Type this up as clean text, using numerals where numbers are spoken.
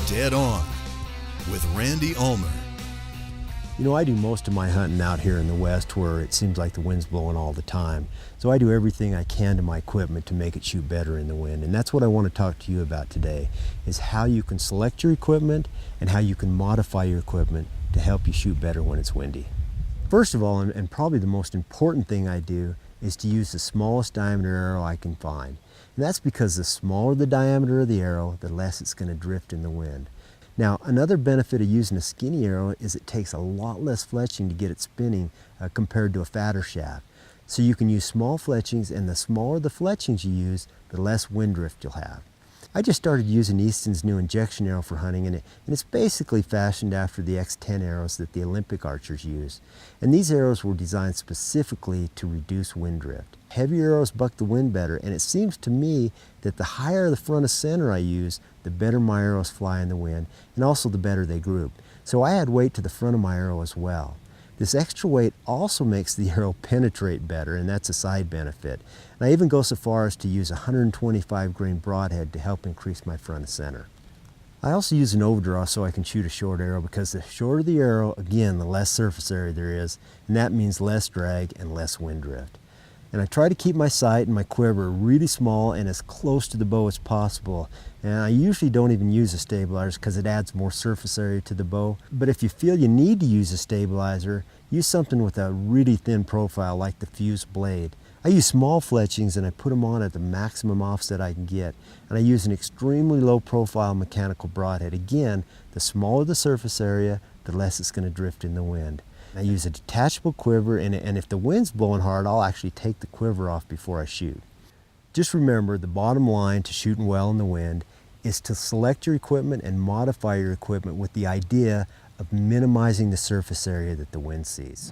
Dead On with Randy Ulmer. You know, I do most of my hunting out here in the West where it seems like the wind's blowing all the time. So I do everything I can to my equipment to make it shoot better in the wind. And that's what I want to talk to you about today, is how you can select your equipment and how you can modify your equipment to help you shoot better when it's windy. First of all, and probably the most important thing I do, is to use the smallest diameter arrow I can find. And that's because the smaller the diameter of the arrow, the less it's going to drift in the wind. Now, another benefit of using a skinny arrow is it takes a lot less fletching to get it spinning compared to a fatter shaft. So you can use small fletchings, and the smaller the fletchings you use, the less wind drift you'll have. I just started using Easton's new injection arrow for hunting, and it's basically fashioned after the X10 arrows that the Olympic archers use. And these arrows were designed specifically to reduce wind drift. Heavy arrows buck the wind better, and it seems to me that the higher the front of center I use, the better my arrows fly in the wind, and also the better they group. So I add weight to the front of my arrow as well. This extra weight also makes the arrow penetrate better, and that's a side benefit. And I even go so far as to use a 125 grain broadhead to help increase my front of center. I also use an overdraw so I can shoot a short arrow, because the shorter the arrow, again, the less surface area there is, and that means less drag and less wind drift. And I try to keep my sight and my quiver really small and as close to the bow as possible. And I usually don't even use a stabilizer because it adds more surface area to the bow. But if you feel you need to use a stabilizer, use something with a really thin profile like the fused blade. I use small fletchings and I put them on at the maximum offset I can get. And I use an extremely low profile mechanical broadhead. Again, the smaller the surface area, the less it's going to drift in the wind. I use a detachable quiver, and if the wind's blowing hard, I'll actually take the quiver off before I shoot. Just remember, the bottom line to shooting well in the wind is to select your equipment and modify your equipment with the idea of minimizing the surface area that the wind sees.